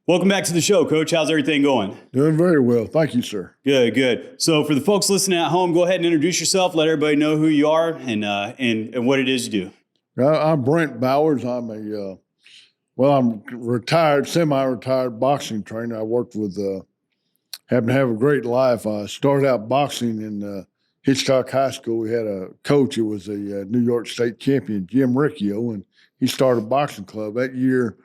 Welcome back to the show, Coach. How's everything going? Doing very well. Thank you, sir. Good, good. So for the folks listening at home, go ahead and introduce yourself. Let everybody know who you are and what it is you do. I'm Brent Bowers. I'm retired, semi-retired boxing trainer. I worked with, happened to have a great life. I started out boxing in Hitchcock High School. We had a coach who was a New York State champion, Jim Riccio, and he started a boxing club. That year,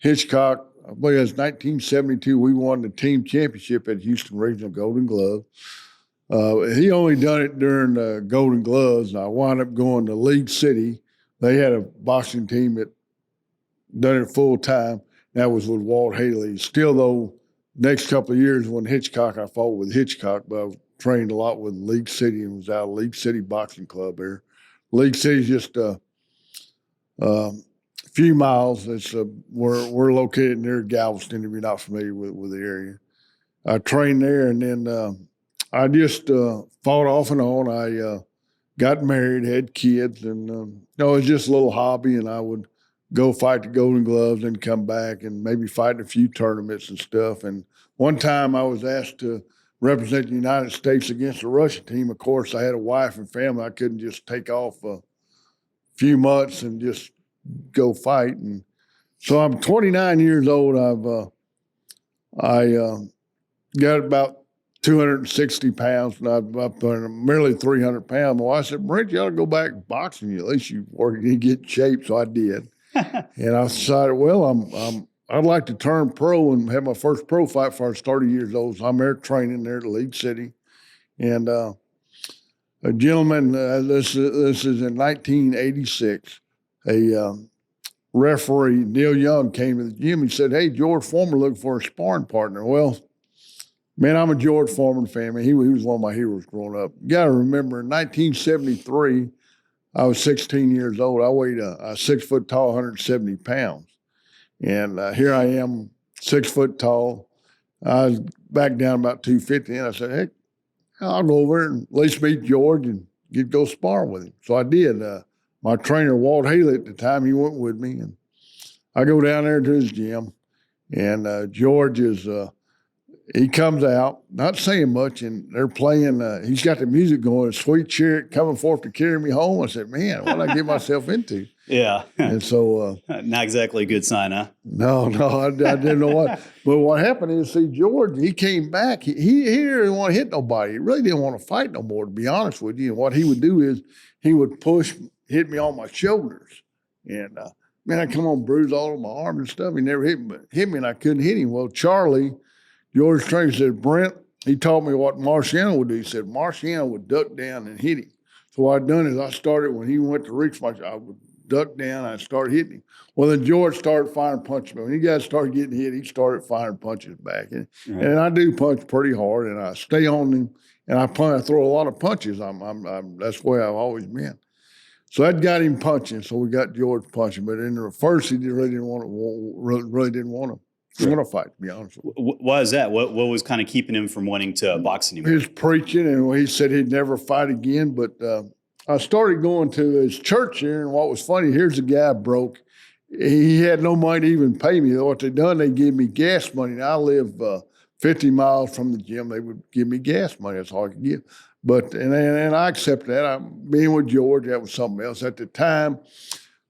Hitchcock, I believe it was 1972, we won the team championship at Houston Regional Golden Glove. He only done it during the Golden Gloves, and I wound up going to League City. They had a boxing team that done it full time. That was with Walt Haley. Still, though, next couple of years when Hitchcock, I fought with Hitchcock, but I trained a lot with League City and was out of League City Boxing Club there. League City's just a few miles. We're located near Galveston, if you're not familiar with the area. I trained there, and then I just fought off and on. I got married, had kids, and it was just a little hobby, and I would go fight the Golden Gloves and come back and maybe fight in a few tournaments and stuff. And one time I was asked to represent the United States against the Russian team. Of course, I had a wife and family. I couldn't just take off a few months and just go fight. And so I'm 29 years old. I got about 260 pounds, and I'm up merely 300 pounds. My wife said, Brent, you ought to go back boxing. At least you get in shape. So I did. And I decided, well, I'd like to turn pro and have my first pro fight before I was 30 years old. So I'm there training there at League City. And a gentleman, this is in 1986, a referee, Neil Young, came to the gym. He said, hey, George Foreman looking for a sparring partner. Well, man, I'm a George Foreman fan. Man, he was one of my heroes growing up. You got to remember, in 1973, I was 16 years old. I weighed a 6 foot tall, 170 pounds. And here I am, 6 foot tall. I was back down about 250, and I said, heck, I'll go over there and at least meet George and go spar with him. So I did. My trainer, Walt Haley, at the time, he went with me. And I go down there to his gym, and George is he comes out, not saying much, and they're playing. He's got the music going, Sweet Chariot coming forth to carry me home. I said, man, what did I get myself into? Yeah. And so. Not exactly a good sign, huh? No, I didn't know what. But what happened is, see, George, he came back. He didn't want to hit nobody. He really didn't want to fight no more, to be honest with you. And what he would do is he would hit me on my shoulders. And, man, I come on bruised all over my arm and stuff. He never hit me, and I couldn't hit him. Well, Charlie, George trainer, said, Brent, he taught me what Marciano would do. He said Marciano would duck down and hit him. So what I done is I started, when he went to reach I would duck down, I started hitting him. Well, then George started firing punches. When he guys started getting hit, he started firing punches back. And I do punch pretty hard, and I stay on him, and I throw a lot of punches. That's the way I've always been. So that got him punching. So we got George punching. But in the first, he really didn't want to. I want to fight, to be honest with you. Why is that? What was kind of keeping him from wanting to box anymore? His preaching, and he said he'd never fight again. But I started going to his church here, and what was funny, here's a guy broke. He had no money to even pay me. What they done, they gave me gas money. Now, I live 50 miles from the gym. They would give me gas money. That's all I could get. But and I accepted that. Being with George, that was something else at the time.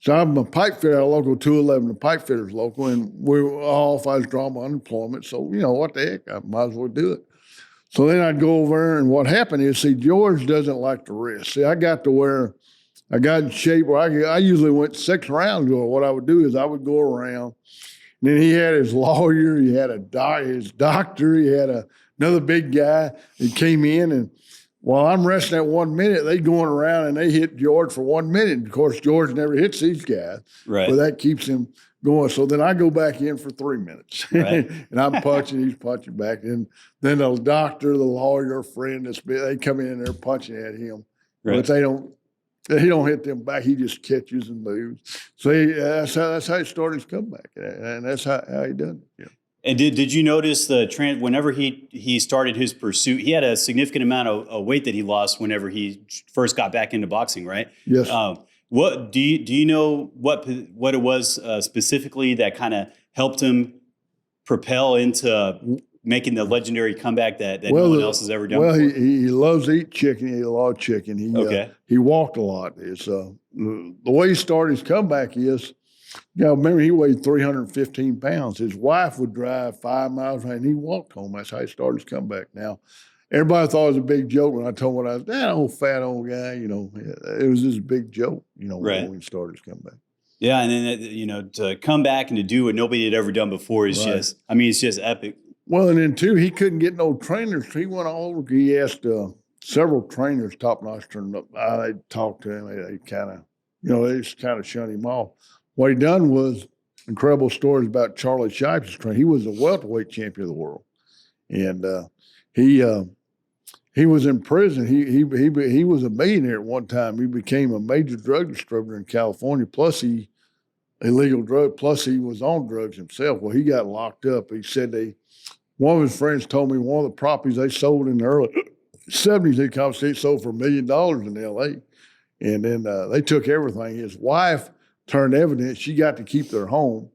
So I'm a pipe fitter at a local 211, the pipe fitter's local, and we were off. I was drawing my unemployment. So, what the heck, I might as well do it. So then I'd go over there, and what happened is, see, George doesn't like the risk. See, I got to where I got in shape where I usually went 6 rounds. Or what I would do is I would go around, and then he had his lawyer, he had his doctor, he had another big guy that came in, and while I'm resting at 1 minute, they going around and they hit George for 1 minute. Of course, George never hits these guys. Right. But that keeps him going. So then I go back in for 3 minutes. Right. And I'm punching, he's punching back. And then the doctor, the lawyer, friend, they come in and they're punching at him. Right. But he don't hit them back. He just catches and moves. So that's how he started his comeback. And that's how he done it. Yeah. And did you notice whenever he started his pursuit, he had a significant amount of weight that he lost whenever he first got back into boxing, right? Yes. What do you know what it was specifically that kind of helped him propel into making the legitimary comeback that no one else has ever done? Well, before? he loves to eat chicken. He ate a lot of chicken. He walked a lot. It's the way he started his comeback is, remember he weighed 315 pounds. His wife would drive 5 miles and he walked home. That's how he started his comeback. Now, everybody thought it was a big joke when I told him I was that old fat old guy. It was just a big joke. When he started his comeback. Yeah, and then to come back and to do what nobody had ever done before is it's just epic. Well, and then too, he couldn't get no trainers. He went all over. He asked several trainers, top notch, turned up. They talked to him. They kind of, they just kind of shunned him off. What he done was incredible stories about Charlie Shipes' training. He was a welterweight champion of the world, and he was in prison. He was a millionaire at one time. He became a major drug distributor in California. Plus illegal drug. Plus he was on drugs himself. Well, he got locked up. He said one of his friends told me one of the properties they sold in the early 70s, they sold for $1 million in L.A. And then they took everything. His wife turned evidence. She got to keep their home.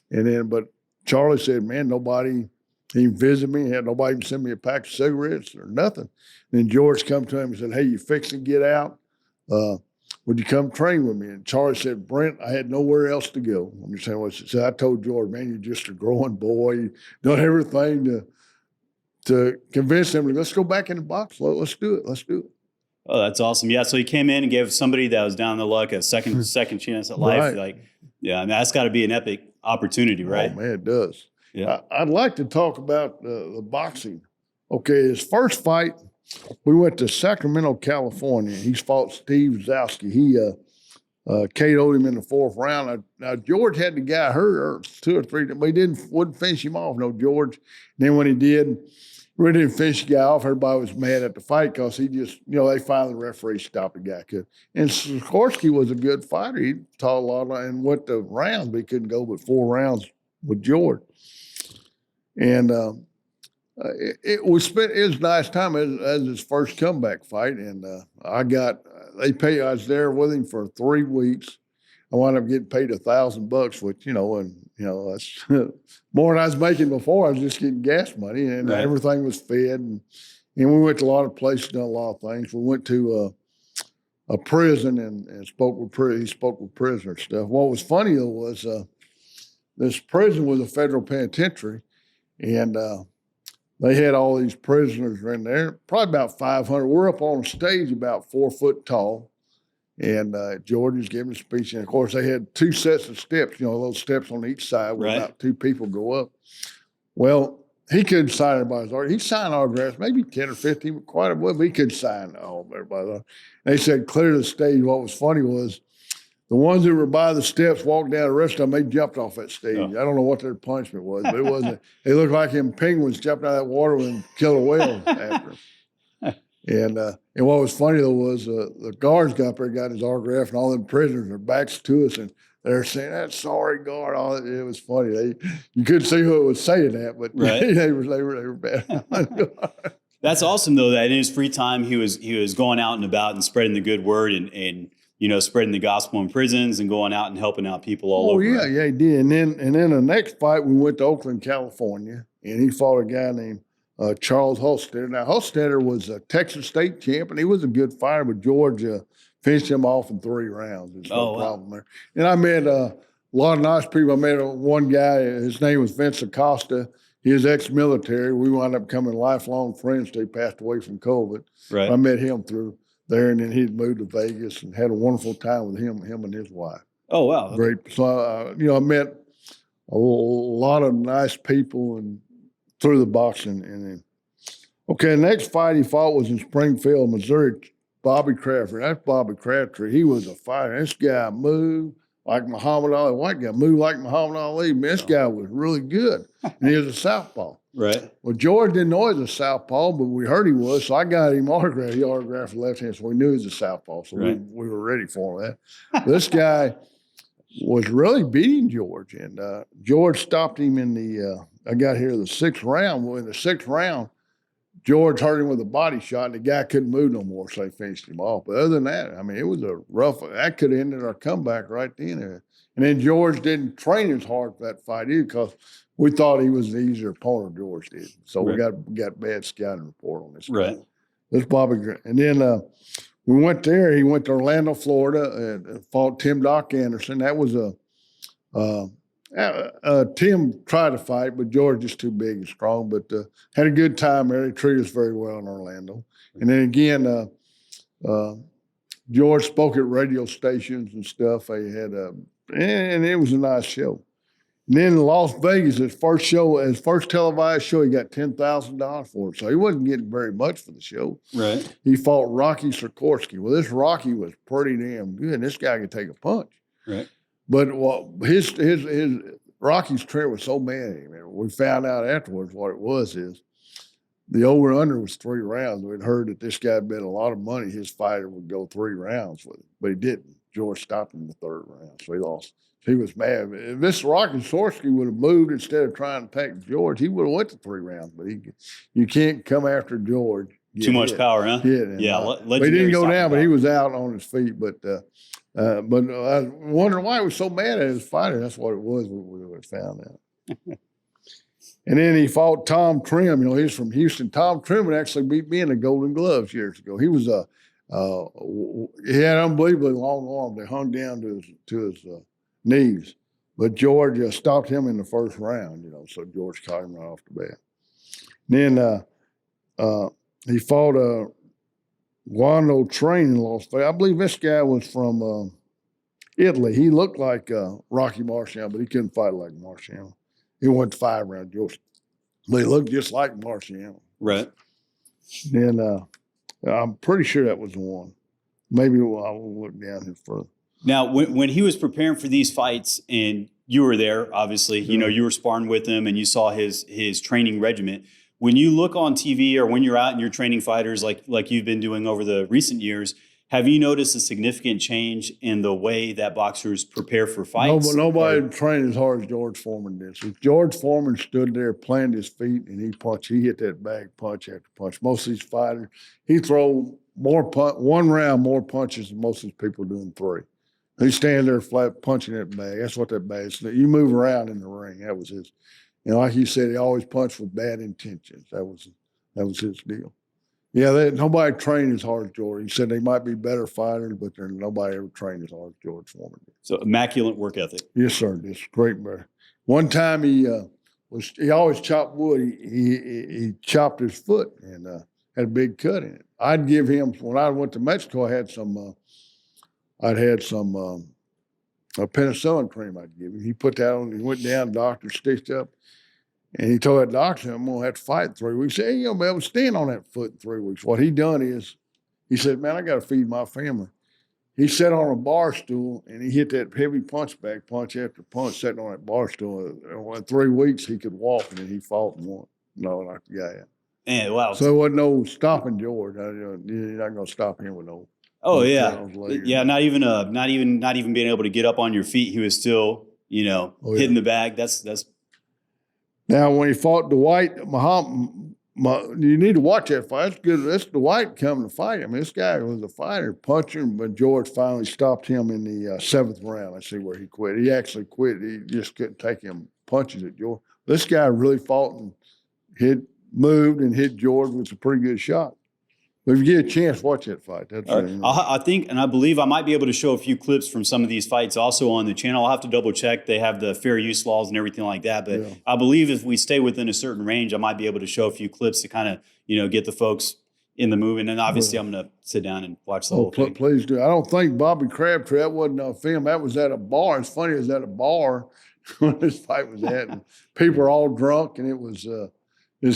But Charlie said, man, nobody even visited me. Had nobody even send me a pack of cigarettes or nothing. And then George come to him and said, hey, you fixing to get out? Would you come train with me? And Charlie said, Brent, I had nowhere else to go. I'm just saying what she said. I told George, man, you're just a growing boy. You've done everything to convince him, let's go back in the box. Let's do it. Let's do it. Oh, that's awesome. Yeah, so he came in and gave somebody that was down the luck a second chance at life. Right. That's got to be an epic opportunity, right? Oh, man, it does. Yeah. I'd like to talk about the boxing. Okay, his first fight, we went to Sacramento, California. He fought Steve Zowski. He KO'd him in the 4th round. Now George had the guy hurt 2 or 3, but he wouldn't finish him off, no George. And then when he did, really didn't finish the guy off. Everybody was mad at the fight because he just, they finally the referee stopped the guy. And Sikorsky was a good fighter. He taught a lot and went to rounds, but he couldn't go but 4 rounds with George. And it was a nice time as his first comeback fight. And I was there with him for 3 weeks. I wound up getting paid $1,000, which, that's more than I was making before. I was just getting gas money and everything was fed. And we went to a lot of places, done a lot of things. We went to a prison and he spoke with prisoners stuff. What was funny though was this prison was a federal penitentiary. And they had all these prisoners in there, probably about 500. We're up on a stage about 4 foot tall. And George was giving a speech. And, of course, they had 2 sets of steps, little steps on each side where about 2 people go up. Well, he couldn't sign everybody's autograph. He signed autographs, maybe 10 or 15, quite a bit, but he couldn't sign all of everybody's autograph. They said, clear the stage. What was funny was the ones that were by the steps walked down. The rest of them, they jumped off that stage. Oh. I don't know what their punishment was, but it wasn't. They looked like them penguins jumping out of that water and killer whales after them. And what was funny though was the guards got up there, got his autograph, and all them prisoners, their backs to us, and they're saying, "That sorry guard." It was funny. You couldn't see who it was saying that, but they were bad. That's awesome though. That in his free time, he was going out and about and spreading the good word and spreading the gospel in prisons and going out and helping out people all over. Oh yeah, he did. And then the next fight, we went to Oakland, California, and he fought a guy named Charles Holstetter. Now, Holstetter was a Texas state champ, and he was a good fighter, but Georgia finished him off in 3 rounds. There's no problem there. And I met a lot of nice people. I met one guy, his name was Vince Acosta. He was ex-military. We wound up becoming lifelong friends till he passed away from COVID. Right. I met him through there, and then he moved to Vegas and had a wonderful time with him and his wife. Oh, wow. Great. So, I met a lot of nice people and through the boxing. And okay, the next fight he fought was in Springfield, Missouri. Bobby Crabtree. That's Bobby Crabtree. He was a fighter. This guy moved like Muhammad Ali. White guy moved like Muhammad Ali. Man, this guy was really good. And he was a southpaw. Right. Well, George didn't know he was a southpaw, but we heard he was, so I got him autographed. He autographed the left hand, so we knew he was a southpaw. So we were ready for that. This guy was really beating George, and George stopped him in the I got here the 6th round. Well, in the 6th round, George hurt him with a body shot, and the guy couldn't move no more, so they finished him off. But other than that, I mean, it was a rough – that could have ended our comeback right then. And then George didn't train as hard for that fight either because we thought he was an easier opponent. George did, so we got bad scouting report on this guy. Right. That's Bobby Graham. And then we went there. He went to Orlando, Florida, and fought Tim Doc Anderson. That was Tim tried to fight, but George is too big and strong. But had a good time there. They treated us very well in Orlando. And then again, George spoke at radio stations and stuff. They had and it was a nice show. And then in Las Vegas, his first televised show, he got $10,000 for it. So he wasn't getting very much for the show. Right. He fought Rocky Sikorsky. Well, this Rocky was pretty damn good. And this guy could take a punch. Right. But his Rocky's trainer was so mad at him. We found out afterwards what it was is the over-under was 3 rounds. We'd heard that this guy had bet a lot of money his fighter would go 3 rounds with it, but he didn't. George stopped him in the 3rd round, so he lost. He was mad. If this Rocky Sikorsky would have moved instead of trying to attack George, he would have went to 3 rounds. But you can't come after George. Too much power, huh? Yeah. But he didn't go down, but he was out on his feet. But I was wondering why he was so mad at his fighter. That's what it was. We found out. And then he fought Tom Trim. You know, he's from Houston. Tom Trim would actually beat me in the Golden Gloves years ago. He was he had unbelievably long arms. They hung down to his knees. But George stopped him in the 1st round. You know, so George caught him right off the bat. Then he fought Wando Train in Las Vegas. I believe this guy was from Italy. He looked like Rocky Marciano, but he couldn't fight like Marciano. He went 5 rounds, George. But he looked just like Marciano. Right. Then I'm pretty sure that was the one. Maybe I'll look down here further. Now, when he was preparing for these fights, and you were there, obviously, you know, you were sparring with him, and you saw his training regimen. When you look on TV or when you're out and you're training fighters like you've been doing over the recent years, have you noticed a significant change in the way that boxers prepare for fights? Nobody trained as hard as George Foreman did. So George Foreman stood there, planted his feet, and he punched. He hit that bag punch after punch. Most of these fighters, he throw one round more punches than most of these people do in 3. He stand there flat punching that bag. That's what that bag is. You move around in the ring. That was his. You know, like you said, he always punched with bad intentions. That was his deal. Yeah, nobody trained as hard as George. He said they might be better fighters, but nobody ever trained as hard as George Foreman did. So immaculate work ethic. Yes, sir. It's great. One time he always chopped wood. He chopped his foot and had a big cut in it. I'd give him when I went to Mexico. I had some penicillin cream. I'd give him. He put that on. He went down. The doctor stitched up. And he told that doctor, I'm going to have to fight in 3 weeks. He said, hey, you'll be able to stand on that foot in 3 weeks. What he done is, he said, man, I got to feed my family. He sat on a bar stool, and he hit that heavy punch after punch, sitting on that bar stool. In 3 weeks, he could walk, and then he fought and won. No, like the guy. Man, wow. So there wasn't no stopping George. You're not going to stop him with no. Oh, yeah. Yeah, not even being able to get up on your feet. He was still, hitting the bag. That's. Now, when he fought Dwight Muhammad, you need to watch that fight. That's good. That's Dwight coming to fight him. This guy was a fighter, puncher, but George finally stopped him in the 7th round. I see where he quit. He actually quit. He just couldn't take him punches at George. This guy really fought and moved and hit George with a pretty good shot. But if you get a chance, watch that fight. That's right. I think, and I believe I might be able to show a few clips from some of these fights also on the channel. I'll have to double check. They have the fair use laws and everything like that. But yeah. I believe if we stay within a certain range, I might be able to show a few clips to kind of, get the folks in the movie. And then obviously I'm going to sit down and watch the whole thing. Please do. I don't think Bobby Crabtree, that wasn't a film. That was at a bar. It's funny, it was at a bar when this fight was at. And people were all drunk, and it was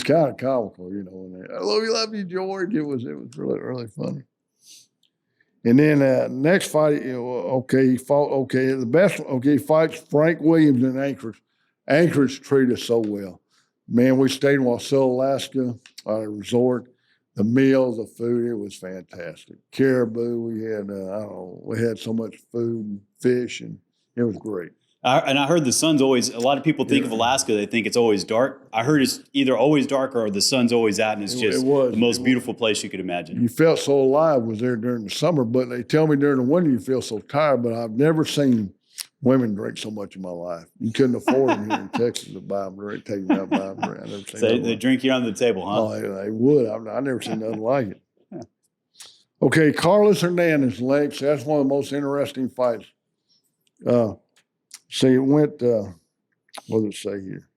kind of comical, And I love you, George. It was really, really funny. And then next fight, he fought. The best. He fights Frank Williams in Anchorage. Anchorage treated us so well. Man, we stayed in Wasilla, Alaska, at a resort. The meals, the food, it was fantastic. Caribou, we had so much food and fish, and it was great. And I heard the sun's always, a lot of people think of Alaska, they think it's always dark. I heard it's either always dark or the sun's always out, and it's just the most beautiful place you could imagine. You felt so alive was there during the summer, but they tell me during the winter you feel so tired, but I've never seen women drink so much in my life. You couldn't afford them here in Texas to buy them drink, take them out, buy them drink. I never seen So they drink you under the table, huh? Oh, they would. I never seen nothing like it. Okay, Carlos Hernandez, Lex. That's one of the most interesting fights. See, it went, what does it say here?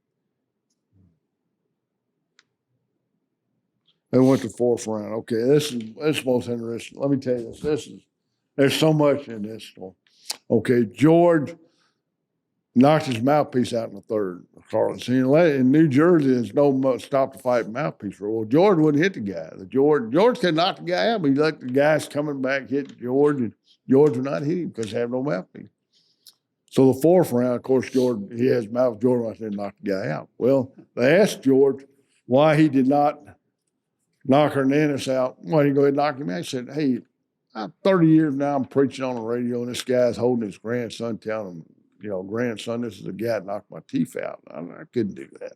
It went to fourth round. Okay, this is most interesting. Let me tell you this. There's so much in this one. Okay, George knocked his mouthpiece out in the third. Carlos. In New Jersey, there's no stop the fight mouthpiece rule. Well, George wouldn't hit the guy. George could knock the guy out, but he let the guys coming back hit George, and George would not hit him because he had no mouthpiece. So the fourth round, of course, George, he has mouth. George right there knocked the guy out. Well, they asked George why he did not knock Hernandez out. Why did he go ahead and knock him out? He said, hey, I'm 30 years now, I'm preaching on the radio, and this guy's holding his grandson, telling him, grandson, this is the guy that knocked my teeth out. I couldn't do that.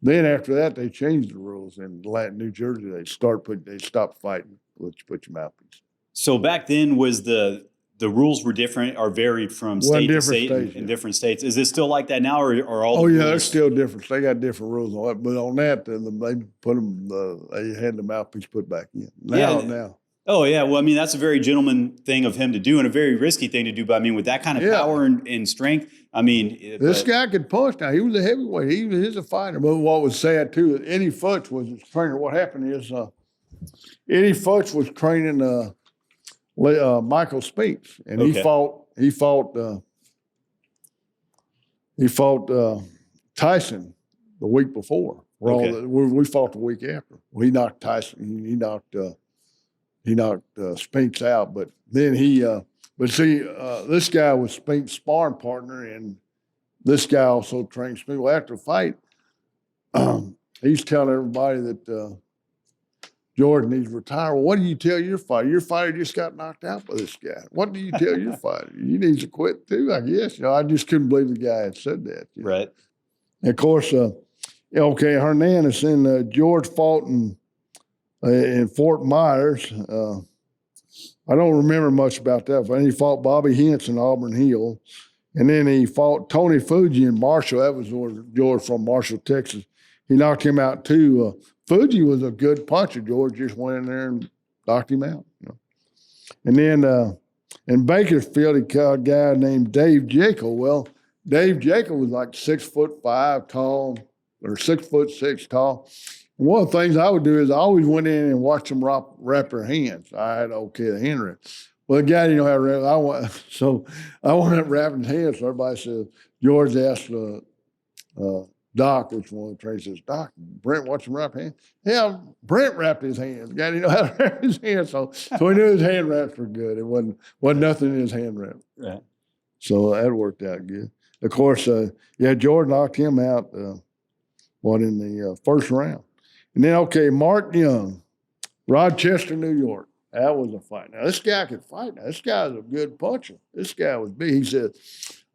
Then after that, they changed the rules in New Jersey. They stopped fighting. Let you put your mouthpiece. So back then, was the rules were different or varied from state to state in different states? Is it still like that now, or all? Oh the yeah, rules? they're still different. They got different rules on it. But on that, they put them. They had the mouthpiece put back in. Now. Oh, yeah. Well, I mean, that's a very gentleman thing of him to do and a very risky thing to do. But, I mean, with that kind of power and strength, I mean. This guy could punch now. He was a heavyweight. He was a fighter. But what was sad, too, Eddie Futch was his trainer. What happened is Eddie Futch was training Michael Spinks. And he fought Tyson the week before. We fought the week after. Well, he knocked Tyson. He knocked Spinks out, but then this guy was Spinks' sparring partner, and this guy also trained Spinks. Well, after the fight, he's telling everybody that Jordan needs to retire. Well, what do you tell your fighter? Your fighter just got knocked out by this guy. What do you tell your fighter? He needs to quit too, I guess. I just couldn't believe the guy had said that. Right. And of course, Hernandez and George fought in Fort Myers. I don't remember much about that. But he fought Bobby Hintz in Auburn Hill. And then he fought Tony Fuji in Marshall. That was George from Marshall, Texas. He knocked him out too. Fuji was a good puncher. George just went in there and knocked him out. And then in Bakersfield, he caught a guy named Dave Jekyll. Well, Dave Jekyll was like 6'5" tall, or 6'6" tall. And one of the things I would do is I always went in and watched them wrap their hands. I had the hand wrap. Well, the guy didn't know how to wrap. So I went up wrapping his hands. So everybody said, George asked Doc, which one of the trainers says, Doc, Brent watched him wrap hands. Yeah, Brent wrapped his hands. The guy didn't know how to wrap his hands. So he knew his hand wraps were good. It wasn't nothing in his hand wrap. Right. So that worked out good. Of course, George knocked him out, in the first round. And then, Mark Young, Rochester, New York. That was a fight. Now, this guy could fight. Now, this guy's a good puncher. This guy was big. He said,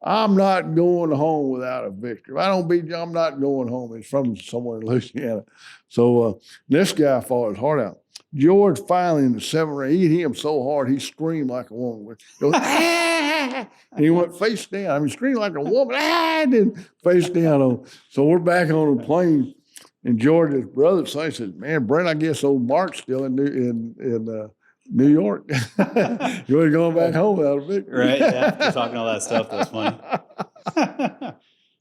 I'm not going home without a victory. If I don't beat you, I'm not going home. He's from somewhere in Louisiana. So this guy fought his heart out. George finally in the seventh round, he hit him so hard, he screamed like a woman. And he went face down. I mean, screamed like a woman, and then face down. So we're back on the plane. And George's brother says, man, Brent, I guess old Mark's still in New York. You ain't going back home without a victory. Right, yeah, after talking all that stuff, that's funny.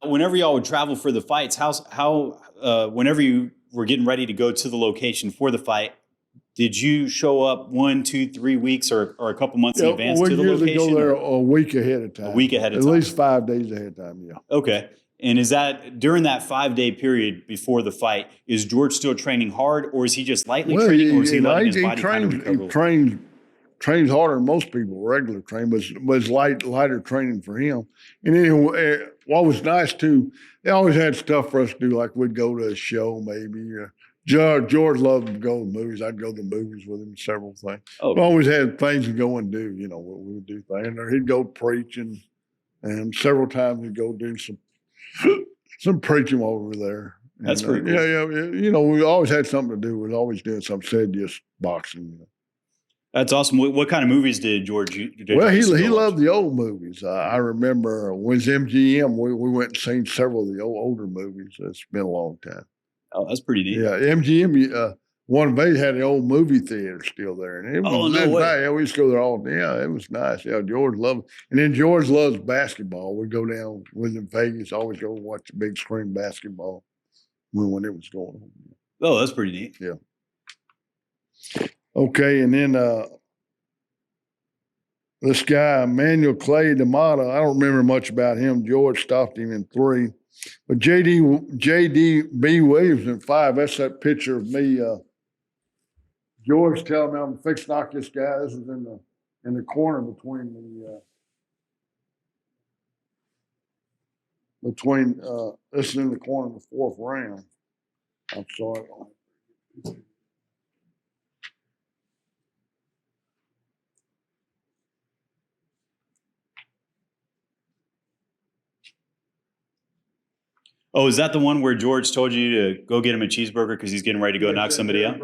Whenever y'all would travel for the fights, whenever you were getting ready to go to the location for the fight, did you show up 1, 2, 3 weeks or a couple months in advance to the location? We usually go there a week ahead of time. A week ahead of time. At least 5 days ahead of time, yeah. Okay. And is that during that 5-day period before the fight, is George still training hard, or is he just lightly training, or is he letting his body kind of recover? He trains harder than most people regular train, but it's lighter training for him. And then what was nice too, they always had stuff for us to do, like we'd go to a show maybe. George loved to go to movies. I'd go to the movies with him, several things. Oh, we always had things to go and do, we would do things. Or he'd go preach, and several times he'd go do some preaching over there. That's pretty cool. Yeah. We always had something to do. We was always doing something, said just boxing. That's awesome. What kind of movies did George? Well, he used to go watch? loved the old movies. I remember when it was MGM, we went and seen several of the older movies. It's been a long time. Oh, that's pretty neat. Yeah, MGM. One they had the old movie theater still there, and it was, Oh, no it was way. nice. Yeah, we used to go there all. Yeah, it was nice. Yeah, George loved, and then George loves basketball. We go down with in Vegas, always go watch the big screen basketball when it was going on. Oh, that's pretty neat. Yeah. Okay, and then this guy Emmanuel Clay D'Amato. I don't remember much about him. George stopped him in 3, but JDB Williams in 5. That's that picture of me. George telling me I'm fixing to knock this guy. This is in the corner between this is in the corner of the 4th round. I'm sorry. Oh, is that the one where George told you to go get him a cheeseburger because he's getting ready to go knock somebody out?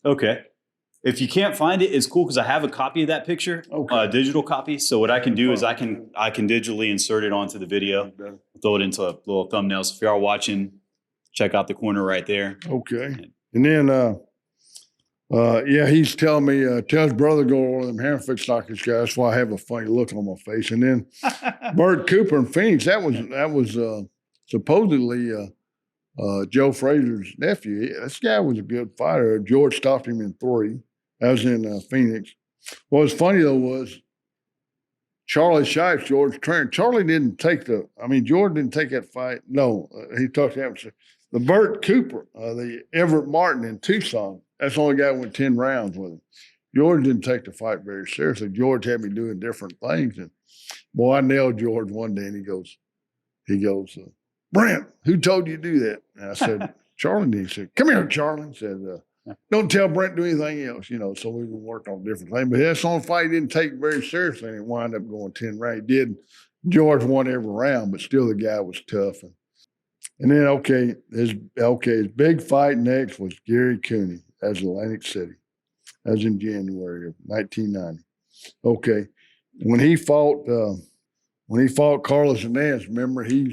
Okay. If you can't find it, it's cool because I have a copy of that picture, a digital copy. So what I can do is I can digitally insert it onto the video, throw it into a little thumbnail. So if you are watching, check out the corner right there. Okay. And then yeah, he's telling me, tell his brother go over them hand fix knock this guy. That's why I have a funny look on my face. And then Bert Cooper in Phoenix, that was supposedly Joe Frazier's nephew. This guy was a good fighter. George stopped him in 3. That was in Phoenix. What was funny though was Charlie Shipes, George trained. Charlie didn't take George didn't take that fight. No, he talked to him. The Bert Cooper, the Everett Martin in Tucson, that's the only guy who went 10 rounds with him. George didn't take the fight very seriously. George had me doing different things. And boy, I nailed George one day and he goes, Brent, who told you to do that? And I said, Charlie did. He said, come here, Charlie. He said, don't tell Brent to do anything else, So we would work on different things. But that's the only fight he didn't take very seriously and it wound up going 10 rounds. He did. George won every round, but still the guy was tough. And then, his big fight next was Gary Cooney as Atlantic City. That was in January of 1990. Okay, when he fought Carlos Hernandez, remember he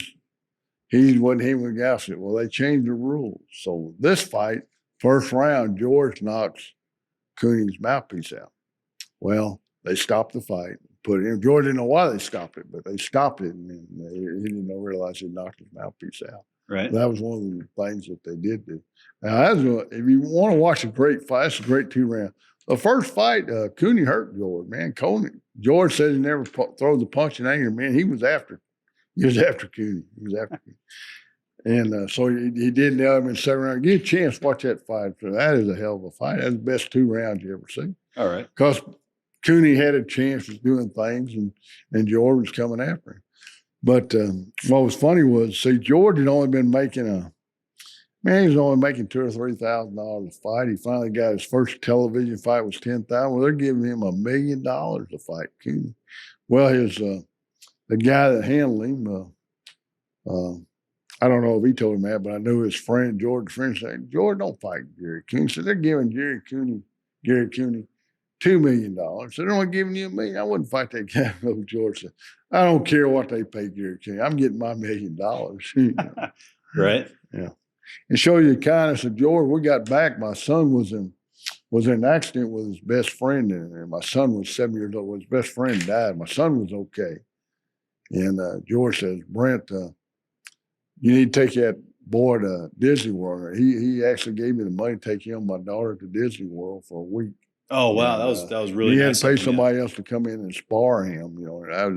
wasn't him with Gossett. Well, they changed the rules. So this fight, first round, George knocks Cooney's mouthpiece out. Well, they stopped the fight, put it in. George didn't know why they stopped it, but they stopped it, and he didn't realize he knocked his mouthpiece out. Right. That was one of the things that they did do. Now, if you want to watch a great fight, it's a great 2-round. The first fight, Cooney hurt George, man. George says he never throw the punch in anger, man. He was after Cooney. And so he did nail him in the 2nd round. Get a chance to watch that fight. So that is a hell of a fight. That's the best 2 rounds you ever see. All right. Because Cooney had a chance of doing things, and George was coming after him. But what was funny was, George had only been making he was only making $2,000 or $3,000 a fight. He finally got his first television fight was $10,000. Well, they're giving him $1 million to fight Cooney. Well, the guy that handled him, I don't know if he told him that, but I knew his friend, George's friend, said, George, don't fight Gary Cooney. So they're giving Gary Cooney $2 million. So they're only giving you $1 million. I wouldn't fight that guy. No, George said, I don't care what they pay Gary Cooney. I'm getting my $1 million. Right. Yeah. And show you the kindness of George. We got back. My son was in an accident with his best friend, and my son was 7 years old. His best friend died. My son was okay. And George says, Brent, you need to take that boy to Disney World. He actually gave me the money to take him and my daughter to Disney World for a week. Oh wow, and, that was really. He nice had to pay somebody else to come in and spar him.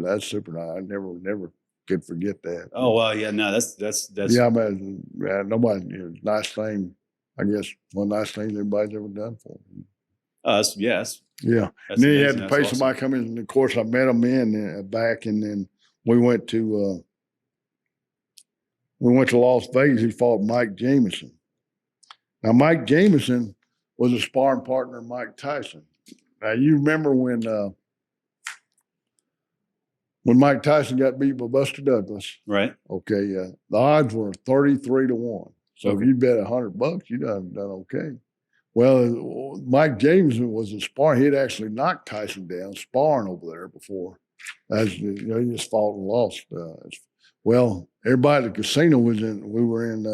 That's super nice. I never could forget that. Oh wow, yeah, no, that's. Yeah, nobody. Nice thing. I guess one nice thing everybody's ever done for him. Yeah. And then he had to pay somebody come in. And of course, I met him back, and then we went to Las Vegas. He fought Mike Jamison. Now, Mike Jamison was a sparring partner of Mike Tyson. Now, you remember when Mike Tyson got beat by Buster Douglas. Right. Okay, the odds were 33-1. So if you bet $100, you done okay. Well, Mike Jameson was in sparring. He had actually knocked Tyson down sparring over there before. As he just fought and lost. Well, everybody at the casino was in. We were in.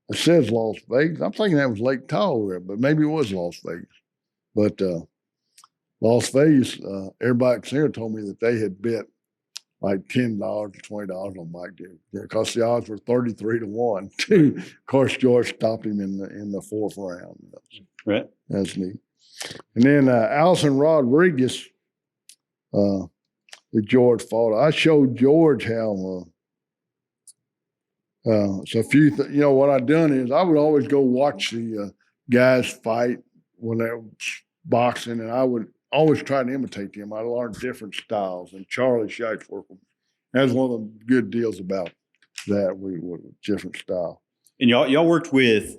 It says Las Vegas. I'm thinking that was Lake Tahoe, but maybe it was Las Vegas. But Las Vegas, everybody at the casino told me that they had bet like $10 or $20 on Mike Jameson because the odds were 33-1. Of course, George stopped him in the fourth round. Right. That's neat. And then Allison Rodriguez. That George fought. I showed George how. So a few, what I've done is I would always go watch the guys fight when they were boxing, and I would always try to imitate them. I learned different styles, and Charlie Shipes worked with me. That's one of the good deals about that. We with different style. And y'all worked with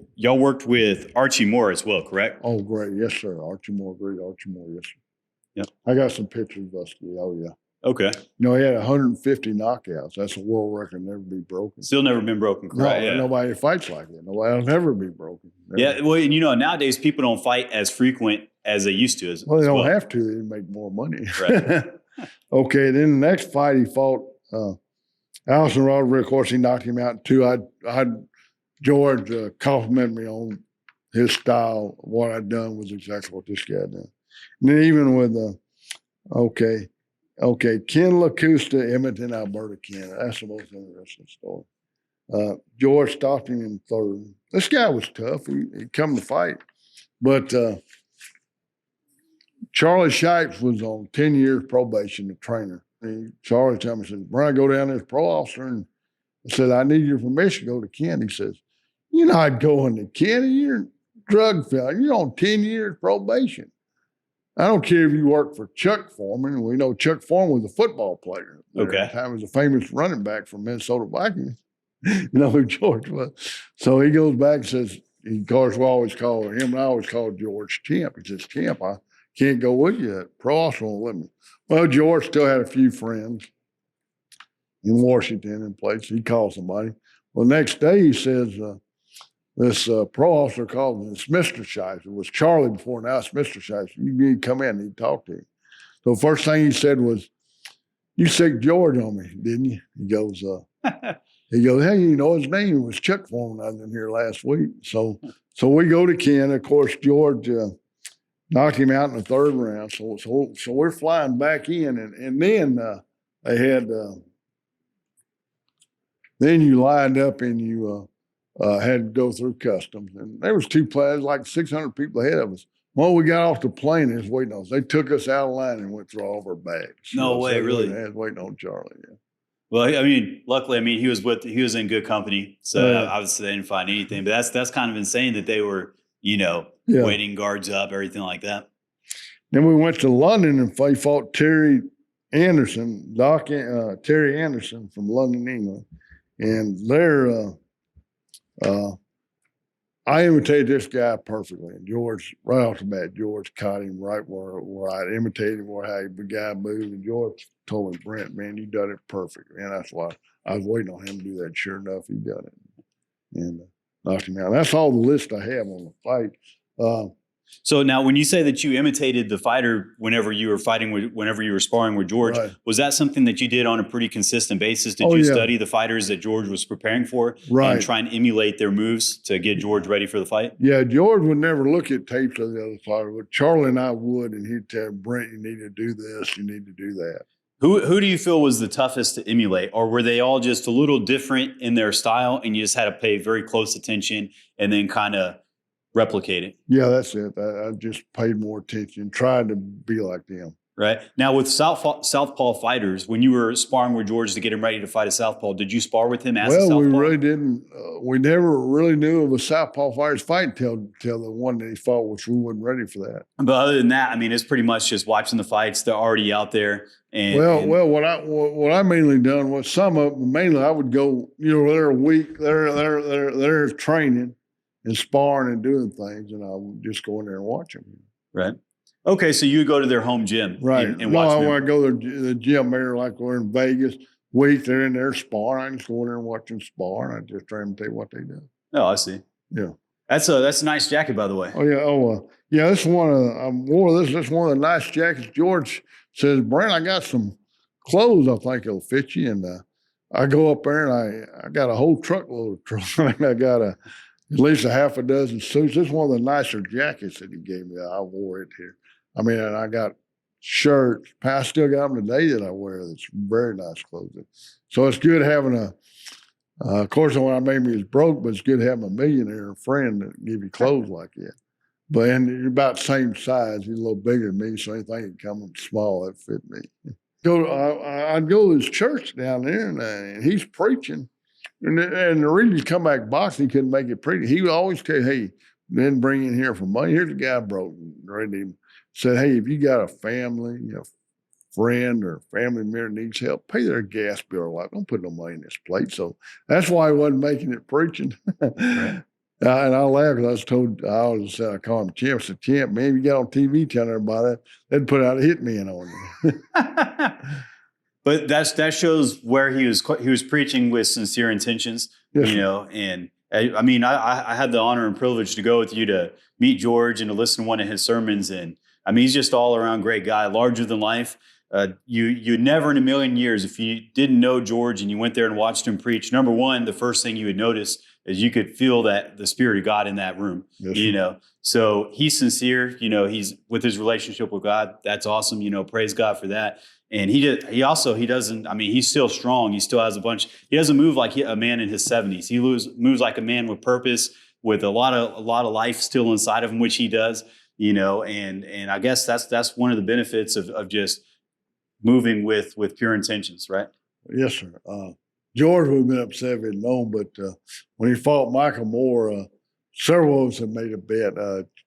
Archie Moore as well, correct? Oh, great, yes, sir. Archie Moore, great Archie Moore, yes, sir. Yep. I got some pictures of us. Oh, yeah. Okay. He had 150 knockouts. That's a world record, never be broken. Still never been broken, correct? No, nobody fights like that. Nobody will never be broken. Never. Yeah, well, and nowadays people don't fight as frequent as they used to. Well, they don't have to. They make more money. Right. Okay, then the next fight he fought Allison Rodriguez. Of course, he knocked him out in two. George complimented me on his style. What I'd done was exactly what this guy done. And then even with Ken LaCusta, Edmonton, Alberta, Canada. That's the most interesting story. George stopped him in third. This guy was tough. He come to fight. But Charlie Shipes was on 10 years probation, the trainer. Charlie told me, he said, Brent, I go down there as pro officer, and I said, I need your permission to go to Ken. He says, you're not going to Ken. You're a drug felon. You're on 10 years probation. I don't care if you work for Chuck Foreman. We know Chuck Foreman was a football player. Okay. He was a famous running back for Minnesota Vikings. You know who George was. So he goes back and says, of course, we always call him, and I always call George Champ. He says, Champ, I can't go with you. Pro officer won't let me. Well, George still had a few friends in Washington and places. He called somebody. Well, the next day he says, this pro officer called him. It's Mr. Shipes. It was Charlie before, now it's Mr. Shipes. You need to come in and he'd talk to him. So the first thing he said was, you sick George on me, didn't you? He goes, hey, his name was Chuck Foreman. I was in here last week. So we go to Ken. Of course, George knocked him out in the third round. So we're flying back in, and then they had then you lined up and you had to go through customs, and there was two players, like 600 people ahead of us. Well, we got off the plane and was waiting on us. They took us out of line and went through all of our bags. No way, really? I was waiting on Charlie. Yeah. Well, luckily, he was in good company, so obviously they didn't find anything. But that's kind of insane that they were, waiting guards up, everything like that. Then we went to London and they fought Terry Anderson from London, England, and there, I imitated this guy perfectly. And George, right off the bat, George caught him right where I imitated him, how the guy moved. And George told me, Brent, man, you done it perfect. And that's why I was waiting on him to do that. Sure enough, he done it. And knocked him out. That's all the list I have on the fight. So now when you say that you imitated the fighter whenever you were sparring with George, right. Was that something that you did on a pretty consistent basis? Did you study the fighters that George was preparing for and try and emulate their moves to get George ready for the fight? Yeah, George would never look at tapes of the other fighter, but Charlie and I would, and he'd tell Brent, you need to do this, you need to do that. Who do you feel was the toughest to emulate, or were they all just a little different in their style and you just had to pay very close attention and then kind of replicate it? Yeah, that's it. I just paid more attention, tried to be like them. Right. Now with southpaw fighters, when you were sparring with George to get him ready to fight a southpaw, did you spar with him as a southpaw? Well, we really didn't. We never really knew of a southpaw fighter's fight until the one that he fought, which we wasn't ready for that. But other than that, it's pretty much just watching the fights. They're already out there. What I mainly done was some of them. Mainly, I would go. They're a week. They're training and sparring and doing things, and I would just go in there and watch them. Right. Okay, so you go to their home gym, right? And watch them. I want to go to the gym there, like we're in Vegas. Week they're in there sparring. I just go in there and watch them spar, and I just try and tell you what they do. Oh, I see. Yeah. That's a nice jacket, by the way. Oh yeah, yeah. This one I wore this. This one of the nice jackets. George says, "Brent, I got some clothes. I think it'll fit you." And I go up there and I got a whole truckload of clothes. I got at least a half a dozen suits. This is one of the nicer jackets that he gave me. I wore it here. I mean, and I got shirts. I still got them today that I wear. That's very nice clothing. So it's good having a. Of course, when I made me was broke, but it's good having a millionaire friend that give you clothes like that. But and you're about the same size. You're a little bigger than me, so anything that come small that fit me. I'd go to his church down there, and he's preaching. And the reason he come back boxing, he couldn't make it preach. He would always tell you, "Hey, didn't bring in here for money. Here's a guy broke." And said, "Hey, if you got a family, friend or family member needs help, pay their gas bill. Like, don't put no money in this plate." So that's why he wasn't making it preaching. Right. And I laughed because I call him Champ. I said, "Champ, man, if you got on TV telling everybody that, they'd put out a hitman on you." But that shows where he was preaching with sincere intentions, yes, and I mean, I had the honor and privilege to go with you to meet George and to listen to one of his sermons. And I mean, he's just all around great guy, larger than life. You'd never in a million years, if you didn't know George and you went there and watched him preach, number one, the first thing you would notice is you could feel that the Spirit of God in that room, yes, So he's sincere, he's with his relationship with God. That's awesome. Praise God for that. And he's still strong. He still has he doesn't move like a man in his 70s. He moves like a man with purpose, with a lot of life still inside of him, which he does, and I guess that's one of the benefits of just moving with pure intentions, right? Yes, sir. George would have been upset if he'd known, but when he fought Michael Moore, several of us had made a bet.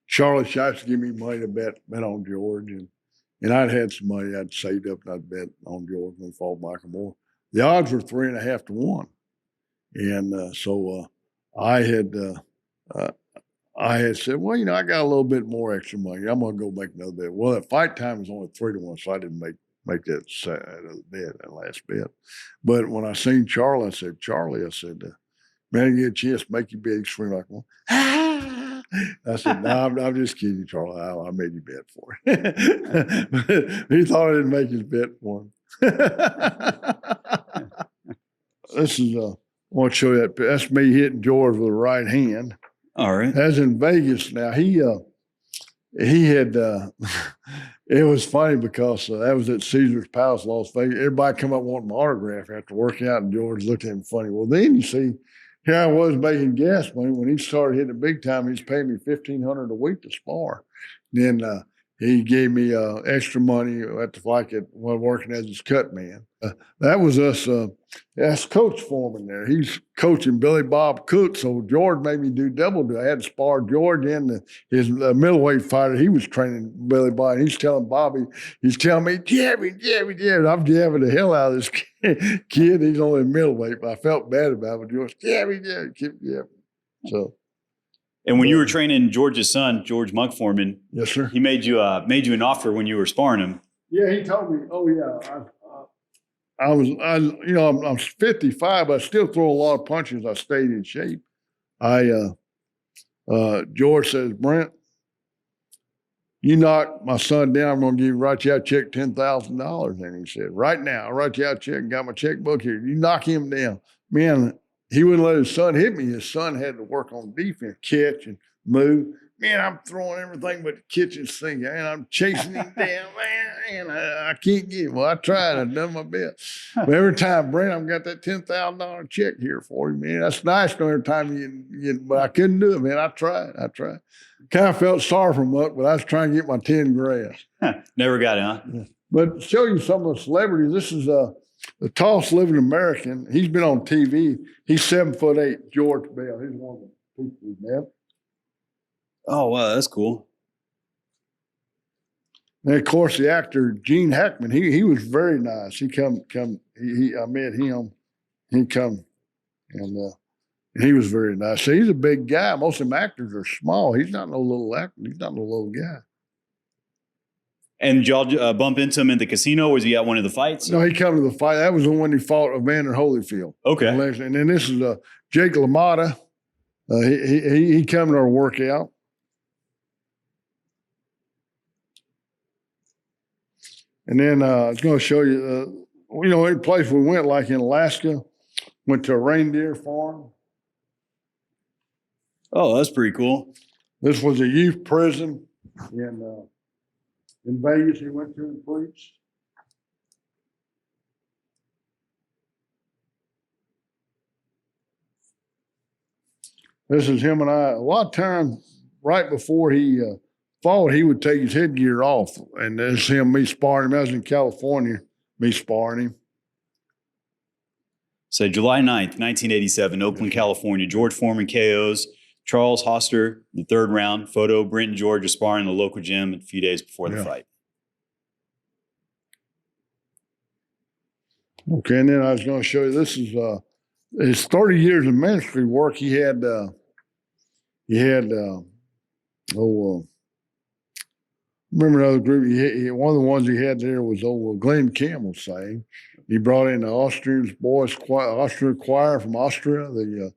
Charlie Shives gave me money to bet on George, and I'd had some money I'd saved up and I'd bet on George when he fought Michael Moore. The odds were 3.5 to 1, and so I had said, well, I got a little bit more extra money. I'm gonna go make another bet. Well, at fight time was only 3 to 1, so I didn't make that side of the bet, that last bet. But when I seen Charlie, I said, "Man, you get a chance to make your bet." He screamed like one. Ah! I said, "No, I'm just kidding, Charlie. I made you bet for it." He thought I didn't make his bet for him. This is, I want to show you that. That's me hitting George with the right hand. All right. That's in Vegas now. He had, it was funny because that was at Caesar's Palace, Las Vegas. Everybody come up wanting my autograph after working out, and George looked at him funny. Well, then you see, here I was making gas money. When he started hitting it big time, he was paying me $1,500 a week to spar. Then he gave me extra money while working as his cut man. That was us. That's Coach Foreman there. He's coaching Billy Bob Cook, so George made me do double duty. I had to spar George and his middleweight fighter. He was training Billy Bob, and he's telling me, "Jabby, jabby, jabby." I'm jabbing the hell out of this kid. He's only middleweight, but I felt bad about it. George, "Jabby, jabby, keep jabbing." So. And when you were training George's son, George Monk Foreman, yes, sir, he made you an offer when you were sparring him. Yeah, he told me. Oh yeah, I'm 55, but I still throw a lot of punches. I stayed in shape. George says, "Brent, you knock my son down, I'm going to write you out a check $10,000." And he said, "Right now, I'll write you out a check and got my checkbook here. You knock him down." Man, he wouldn't let his son hit me. His son had to work on defense, catch and move. Man, I'm throwing everything but the kitchen sink, and I'm chasing him down, man. I can't get him. Well, I tried. I've done my best. But every time, Brent, I've got that $10,000 check here for you, man. That's nice every time you but I couldn't do it, man. I tried. Kind of felt sorry for Muck, but I was trying to get my 10 grand. Never got it, huh? Yeah. But to show you some of the celebrities, this is the tallest living American. He's been on TV. He's 7'8", George Bell. He's one of the people we met. Oh, wow, that's cool. And of course, the actor Gene Hackman, he was very nice. I met him. He come and he was very nice. So he's a big guy. Most of them actors are small. He's not no little actor. He's not no little guy. And y'all bump into him in the casino? Was he at one of the fights? No, he come to the fight. That was the one he fought Evander Holyfield. Okay. And then this is Jake LaMotta. He come to our workout. And then I was going to show you, any place we went, like in Alaska, went to a reindeer farm. Oh, that's pretty cool. This was a youth prison in Vegas. He went to and preached. This is him and I. A lot of times, right before he fought, he would take his headgear off, and this is me sparring him. I was in California, me sparring him. So July 9th, 1987, Oakland, California. George Foreman KOs Charles Hoster, the third round. Photo, Brent and George are sparring in the local gym a few days before the fight. Okay, and then I was going to show you, this is his 30 years of ministry work. He had remember another group, one of the ones he had there was Glenn Campbell sang. He brought in the Austrian choir from Austria, the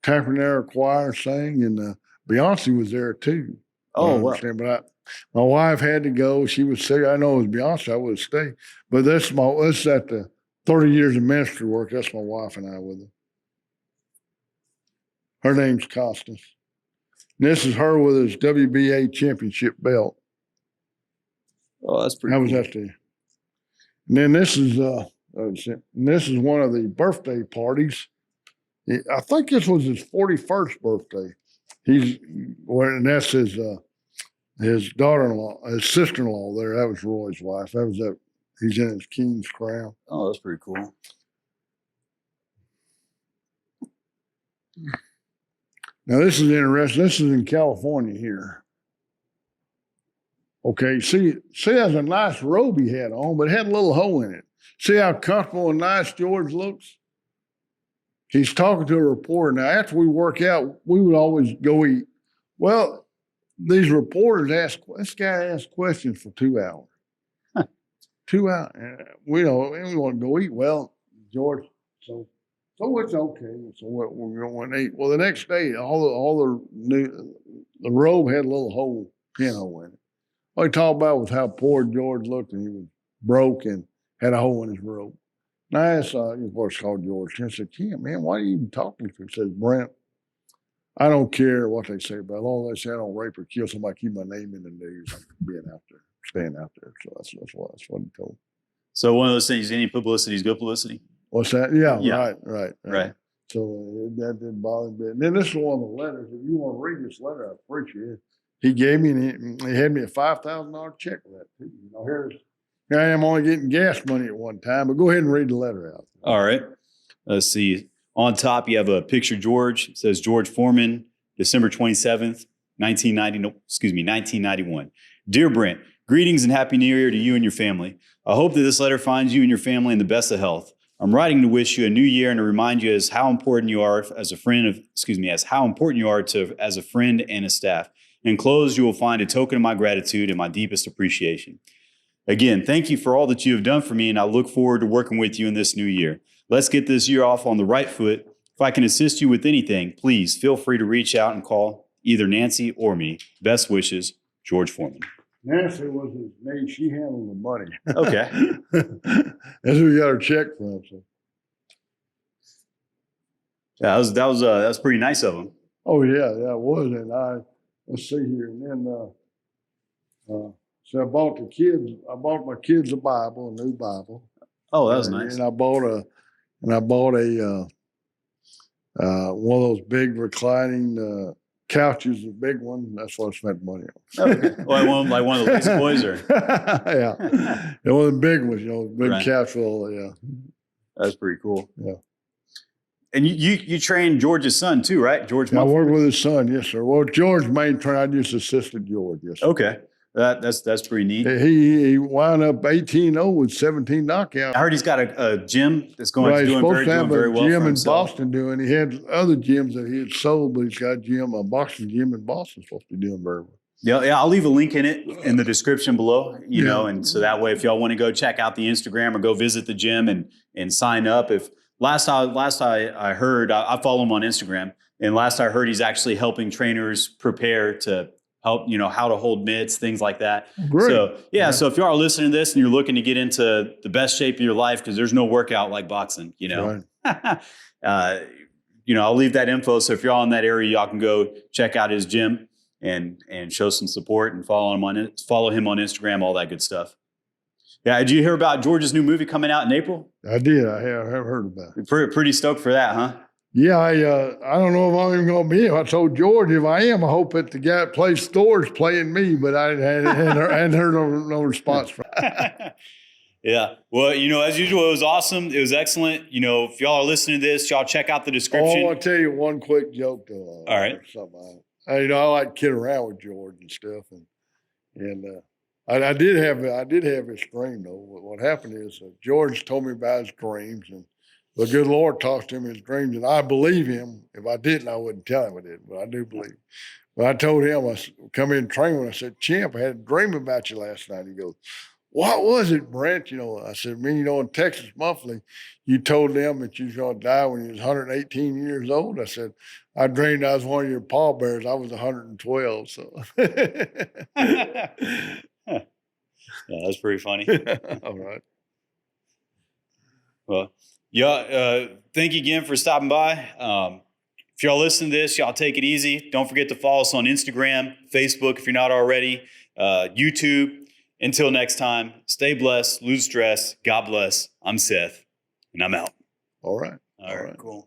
Tampernera choir sang, and Beyonce was there too. Oh, wow. But my wife had to go. She was sick. I know it was Beyonce. I would have stayed. But that's at the 30 years of ministry work. That's my wife and I with her. Her name's Constance. And this is her with his WBA championship belt. Oh, that's pretty cool. That was at the. And then this is one of the birthday parties. I think this was his 41st birthday. And that's his daughter-in-law, his sister-in-law there. That was Roy's wife. He's in his king's crown. Oh, that's pretty cool. Now, this is interesting. This is in California here. Okay, see, that's a nice robe he had on, but it had a little hole in it. See how comfortable and nice George looks? He's talking to a reporter. Now, after we work out, we would always go eat. Well, these reporters this guy asked questions for 2 hours. 2 hours. We want to go eat. Well, George, so it's okay. So we're going to eat. Well, the next day, the robe had a little pinhole in it. All he talked about was how poor George looked, and he was broke and had a hole in his robe. And I asked, what's called George. And I said, man, why are you even talking to him? He says, Brent, I don't care what they say about it. All they say, I don't rape or kill somebody, keep my name in the news. I'm being out there, staying out there. So that's what he told me. So one of those things, any publicity is good publicity? What's that? Yeah. Right. So that didn't bother me. And then this is one of the letters. If you want to read this letter, I appreciate it. He gave me, and he had me a $5,000 check for that too. Here I am only getting gas money at one time, but go ahead and read the letter out. All right. Let's see. On top, you have a picture of George. It says George Foreman, December 27th, 1991. Dear Brent, greetings and Happy New Year to you and your family. I hope that this letter finds you and your family in the best of health. I'm writing to wish you a new year and to remind you as how important you are as a friend and a staff. Enclosed, you will find a token of my gratitude and my deepest appreciation. Again, thank you for all that you have done for me, and I look forward to working with you in this new year. Let's get this year off on the right foot. If I can assist you with anything, please feel free to reach out and call either Nancy or me. Best wishes, George Foreman. Nancy was his name. She handled the money. Okay. That's who we got our check from. So. Yeah, that was pretty nice of him. Oh yeah, it was. And let's see here, and then so I bought my kids a Bible, a new Bible. Oh, that was nice. And I bought a one of those big reclining couches, a big one. That's what I spent money on. Okay. Well, like one of the lazy boys, or yeah, one of the big ones. Big right. Couch full. Yeah, that's pretty cool. Yeah. And you trained George's son too, right? George. I worked with his son, yes, sir. Well, George main trainer, I just assisted George, yes, sir. Okay. That's pretty neat. He wound up 18-0 with 17 knockouts. I heard he's got a gym that's doing very well for himself. He's supposed to have a gym in Boston doing. He had other gyms that he had sold, but he's got a boxing gym in Boston supposed to be doing very well. Yeah, I'll leave a link in the description below, and so that way if y'all want to go check out the Instagram or go visit the gym and sign up. If last I heard, I follow him on Instagram. And last I heard, he's actually helping trainers prepare to help, how to hold mitts, things like that. Great. So, so if you are listening to this and you're looking to get into the best shape of your life, because there's no workout like boxing, Right. I'll leave that info. So if you're all in that area, y'all can go check out his gym and show some support and follow him on Instagram, all that good stuff. Yeah. Did you hear about George's new movie coming out in April? I did. I have heard about it. Pretty stoked for that, huh? Yeah, I don't know if I'm even going to be. I told George if I am, I hope that the guy that plays Thor's playing me, but I hadn't heard no response from him. Yeah. Well, as usual, it was awesome. It was excellent. If y'all are listening to this, y'all check out the description. I want to tell you one quick joke though. All right. I like to kid around with George and stuff, and I did have his dream though. What happened is George told me about his dreams, and the good Lord talks to him in his dreams, and I believe him. If I didn't, I wouldn't tell him I did, but I do believe. But I told him, I come in and train when I said, Chimp, I had a dream about you last night. He goes, what was it, Brent? I said, in Texas Monthly, you told them that you was going to die when you was 118 years old. I said, I dreamed I was one of your pallbearers. I was 112. So. Yeah, that's pretty funny. All right. Well, thank you again for stopping by. If y'all listen to this, y'all take it easy. Don't forget to follow us on Instagram, Facebook if you're not already, YouTube. Until next time, stay blessed, lose stress. God bless. I'm Seth, and I'm out. All right. All right, cool.